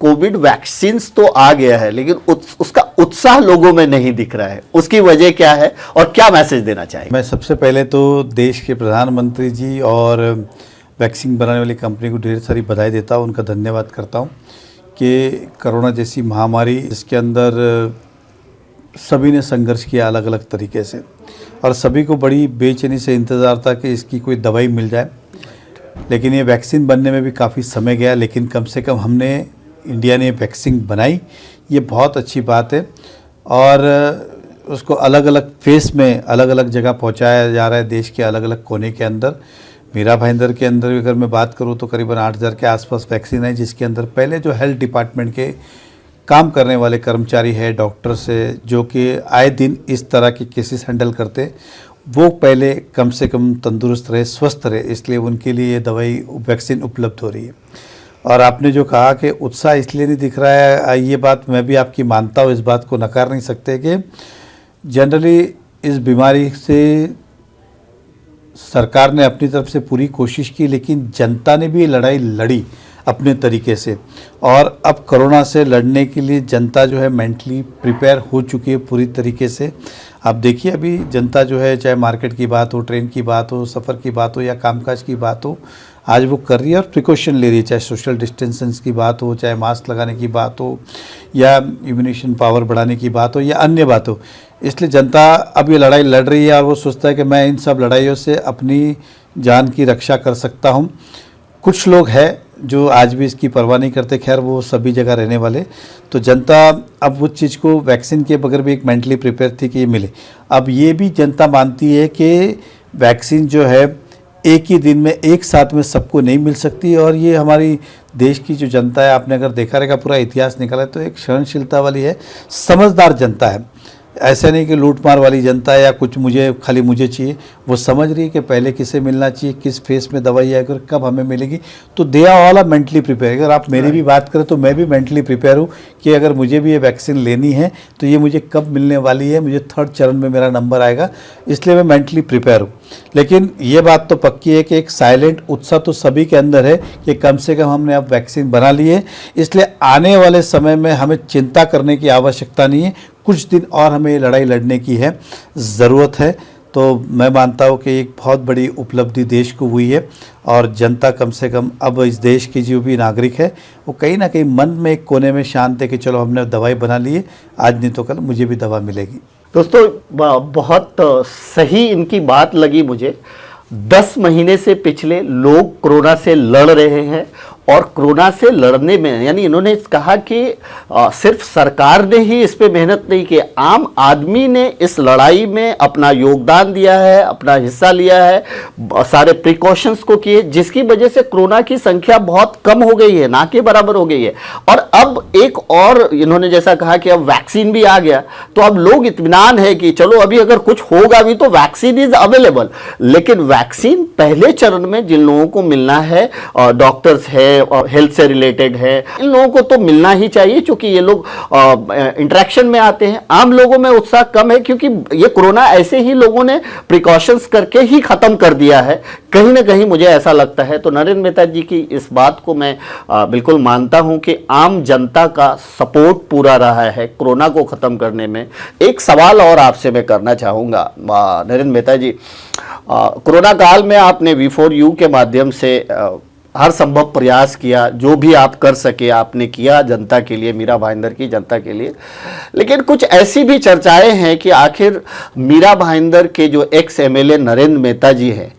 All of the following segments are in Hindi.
कोविड वैक्सीन तो आ गया है, लेकिन उसका उत्साह लोगों में नहीं दिख रहा है, उसकी वजह क्या है और क्या मैसेज देना चाहिए? मैं सबसे पहले तो देश के प्रधानमंत्री जी और वैक्सीन बनाने वाली कंपनी को ढेर सारी बधाई देता हूँ, उनका धन्यवाद करता हूँ कि कोरोना जैसी महामारी जिसके अंदर सभी ने संघर्ष किया अलग अलग तरीके से, और सभी को बड़ी बेचैनी से इंतज़ार था कि इसकी कोई दवाई मिल जाए। लेकिन ये वैक्सीन बनने में भी काफ़ी समय गया, लेकिन कम से कम हमने इंडिया ने वैक्सीन बनाई, ये बहुत अच्छी बात है। और उसको अलग अलग फेस में अलग अलग जगह पहुंचाया जा रहा है देश के अलग अलग कोने के अंदर। मीरा भाईंदर के अंदर अगर मैं बात करूं तो करीबन 8000 के आसपास वैक्सीन है, जिसके अंदर पहले जो हेल्थ डिपार्टमेंट के काम करने वाले कर्मचारी है, डॉक्टर्स है, जो कि आए दिन इस तरह के केसेस हैंडल करते, वो पहले कम से कम तंदुरुस्त रहे, स्वस्थ रहे, इसलिए उनके लिए ये दवाई वैक्सीन उपलब्ध हो रही है। और आपने जो कहा कि उत्साह इसलिए नहीं दिख रहा है, ये बात मैं भी आपकी मानता हूँ, इस बात को नकार नहीं सकते कि जनरली इस बीमारी से सरकार ने अपनी तरफ से पूरी कोशिश की, लेकिन जनता ने भी ये लड़ाई लड़ी अपने तरीके से। और अब कोरोना से लड़ने के लिए जनता जो है मेंटली प्रिपेयर हो चुकी है पूरी तरीके से। आप देखिए अभी जनता जो है, चाहे मार्केट की बात हो, ट्रेन की बात हो, सफ़र की बात हो या कामकाज की बात हो, आज वो कर रही है और प्रिकॉशन ले रही है, चाहे सोशल डिस्टेंसेंस की बात हो, चाहे मास्क लगाने की बात हो, या इम्यूनेशन पावर बढ़ाने की बात हो, या अन्य बात हो। इसलिए जनता अब ये लड़ाई लड़ रही है और वो सोचता है कि मैं इन सब लड़ाइयों से अपनी जान की रक्षा कर सकता हूँ। कुछ लोग हैं जो आज भी इसकी परवाह नहीं करते, खैर वो सभी जगह रहने वाले। तो जनता अब वो चीज़ को वैक्सीन के बगैर भी एक मेंटली प्रिपेयर थी कि ये मिले। अब ये भी जनता मानती है कि वैक्सीन जो है एक ही दिन में एक साथ में सबको नहीं मिल सकती, और ये हमारी देश की जो जनता है, आपने अगर देखा रहेगा पूरा इतिहास निकाला तो एक सहनशीलता वाली है, समझदार जनता है। ऐसा नहीं कि लूट मार वाली जनता है या कुछ खाली मुझे चाहिए। वो समझ रही है कि पहले किसे मिलना चाहिए, किस फेस में दवाई है, अगर कब हमें मिलेगी। तो they are all mentally prepare. अगर आप मेरी भी बात करें तो मैं भी मेंटली प्रिपेयर हूँ कि अगर मुझे भी ये वैक्सीन लेनी है तो ये मुझे कब मिलने वाली है, मुझे 3rd चरण में मेरा नंबर आएगा, इसलिए मैं मेंटली प्रिपेयर हूँ। लेकिन ये बात तो पक्की है कि एक साइलेंट उत्साह तो सभी के अंदर है कि कम से कम हमने अब वैक्सीन बना ली है, इसलिए आने वाले समय में हमें चिंता करने की आवश्यकता नहीं है। कुछ दिन और हमें ये लड़ाई लड़ने की है ज़रूरत है। तो मैं मानता हूँ कि एक बहुत बड़ी उपलब्धि देश को हुई है, और जनता कम से कम अब इस देश की जो भी नागरिक है वो कहीं ना कहीं मन में एक कोने में शांत है कि चलो हमने दवाई बना ली है, आज नहीं तो कल मुझे भी दवा मिलेगी। दोस्तों, बहुत सही इनकी बात लगी मुझे। 10 महीने से पिछले लोग कोरोना से लड़ रहे हैं, और कोरोना से लड़ने में यानी इन्होंने कहा कि सिर्फ सरकार ने ही इस पे मेहनत नहीं की, आम आदमी ने इस लड़ाई में अपना योगदान दिया है, अपना हिस्सा लिया है, सारे प्रिकॉशंस को किए, जिसकी वजह से कोरोना की संख्या बहुत कम हो गई है, ना के बराबर हो गई है। और अब एक और इन्होंने जैसा कहा कि अब वैक्सीन भी आ गया, तो अब लोग इत्मीनान है कि चलो अभी अगर कुछ होगा भी तो वैक्सीन इज अवेलेबल। लेकिन वैक्सीन पहले चरण में जिन लोगों को मिलना है, डॉक्टर्स है और हेल्थ से रिलेटेड है, इन लोगों को तो मिलना ही चाहिए, क्योंकि ये लोग इंटरेक्शन में आते हैं। आम लोगों में उत्साह कम है, क्योंकि ये कोरोना ऐसे ही लोगों ने प्रिकॉशंस करके ही खत्म कर दिया है, कहीं ना कहीं मुझे ऐसा लगता है। तो नरेंद्र मेहता जी की इस बात को मैं बिल्कुल मानता हूं कि आम जनता का सपोर्ट पूरा रहा है कोरोना को खत्म करने में। एक सवाल और आपसे मैं करना चाहूंगा नरेंद्र मेहता जी, कोरोना काल में आपने V4U के माध्यम से हर संभव प्रयास किया, जो भी आप कर सके आपने किया जनता के लिए, मीरा भाईंदर की जनता के लिए। लेकिन कुछ ऐसी भी चर्चाएं हैं कि आखिर मीरा भाईंदर के जो एक्स MLA नरेंद्र मेहता जी हैं,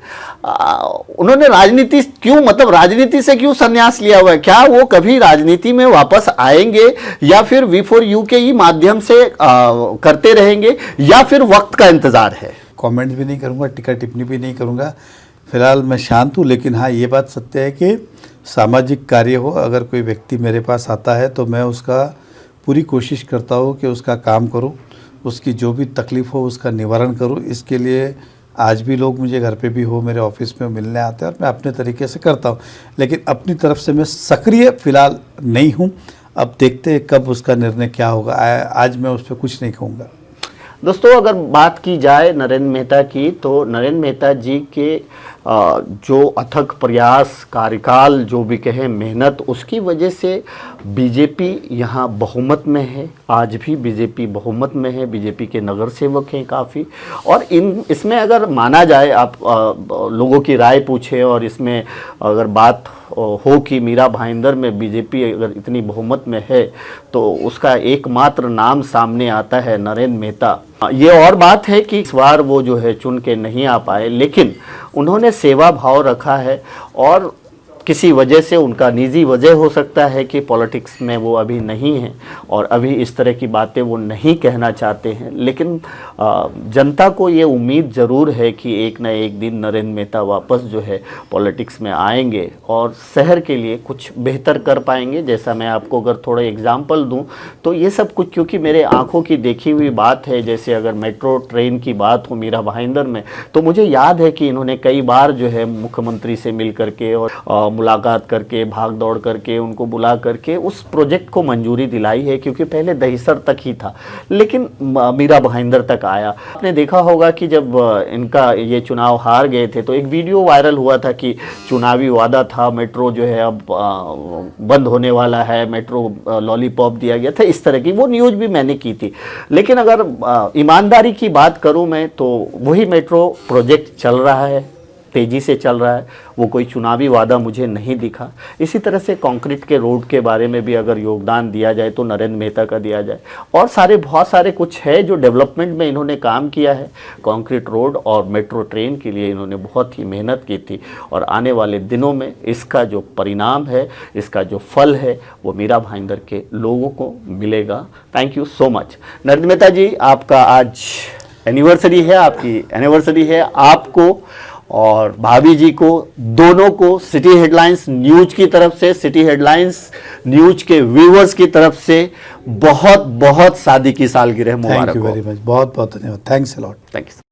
उन्होंने राजनीति क्यों, मतलब राजनीति से क्यों संन्यास लिया हुआ है? क्या वो कभी राजनीति में वापस आएंगे, या फिर V4U के ही माध्यम से करते रहेंगे, या फिर वक्त का इंतजार है? कमेंट भी नहीं करूँगा, टिक्का टिप्पणी भी नहीं करूँगा, फिलहाल मैं शांत हूँ। लेकिन हाँ, ये बात सत्य है कि सामाजिक कार्य हो, अगर कोई व्यक्ति मेरे पास आता है तो मैं उसका पूरी कोशिश करता हूँ कि उसका काम करूँ, उसकी जो भी तकलीफ़ हो उसका निवारण करूँ। इसके लिए आज भी लोग मुझे घर पे भी हो, मेरे ऑफिस में मिलने आते हैं, और मैं अपने तरीके से करता हूँ। लेकिन अपनी तरफ से मैं सक्रिय फ़िलहाल नहीं हूँ। अब देखते हैं कब उसका निर्णय क्या होगा, आज मैं उस पर कुछ नहीं कहूँगा। दोस्तों, अगर बात की जाए नरेंद्र मेहता की, तो नरेंद्र मेहता जी के जो अथक प्रयास, कार्यकाल, जो भी कहें मेहनत, उसकी वजह से बीजेपी यहाँ बहुमत में है। आज भी बीजेपी बहुमत में है, बीजेपी के नगर सेवक हैं काफ़ी। और इसमें अगर माना जाए, आप लोगों की राय पूछे और इसमें अगर बात हो कि मीरा भाईंदर में बीजेपी अगर इतनी बहुमत में है तो उसका एकमात्र नाम सामने आता है नरेंद्र मेहता। ये और बात है कि इस बार वो जो है चुन के नहीं आ पाए, लेकिन उन्होंने सेवा भाव रखा है और किसी वजह से, उनका निजी वजह हो सकता है कि पॉलिटिक्स में वो अभी नहीं हैं और अभी इस तरह की बातें वो नहीं कहना चाहते हैं। लेकिन जनता को ये उम्मीद ज़रूर है कि एक न एक दिन नरेंद्र मेहता वापस जो है पॉलिटिक्स में आएंगे और शहर के लिए कुछ बेहतर कर पाएंगे। जैसा मैं आपको अगर थोड़ा एग्जाम्पल दूं तो ये सब कुछ क्योंकि मेरे आंखों की देखी हुई बात है। जैसे अगर मेट्रो ट्रेन की बात हो मीरा भाईंदर में, तो मुझे याद है कि इन्होंने कई बार जो है मुख्यमंत्री से मिल करके और मुलाकात करके, भाग दौड़ करके, उनको बुला करके उस प्रोजेक्ट को मंजूरी दिलाई है, क्योंकि पहले दहिसर तक ही था लेकिन मीरा भाईंदर तक आया। आपने देखा होगा कि जब इनका ये चुनाव हार गए थे तो एक वीडियो वायरल हुआ था कि चुनावी वादा था, मेट्रो जो है अब बंद होने वाला है, मेट्रो लॉलीपॉप दिया गया था, इस तरह की वो न्यूज़ भी मैंने की थी। लेकिन अगर ईमानदारी की बात करूं मैं तो वही मेट्रो प्रोजेक्ट चल रहा है, तेज़ी से चल रहा है, वो कोई चुनावी वादा मुझे नहीं दिखा। इसी तरह से कंक्रीट के रोड के बारे में भी अगर योगदान दिया जाए तो नरेंद्र मेहता का दिया जाए, और बहुत सारे कुछ है जो डेवलपमेंट में इन्होंने काम किया है। कंक्रीट रोड और मेट्रो ट्रेन के लिए इन्होंने बहुत ही मेहनत की थी और आने वाले दिनों में इसका जो परिणाम है, इसका जो फल है, वो मीरा भाईंदर के लोगों को मिलेगा। Thank you so much Narendra Mehta ji, आपका आज एनिवर्सरी है, आपकी एनिवर्सरी है। आपको और भाभी जी को, दोनों को सिटी हेडलाइंस न्यूज की तरफ से, सिटी हेडलाइंस न्यूज के व्यूअर्स की तरफ से बहुत बहुत शादी की सालगिरह मुबारक हो। थैंक यू वेरी मच, बहुत बहुत धन्यवाद। Thanks a lot. Thank you.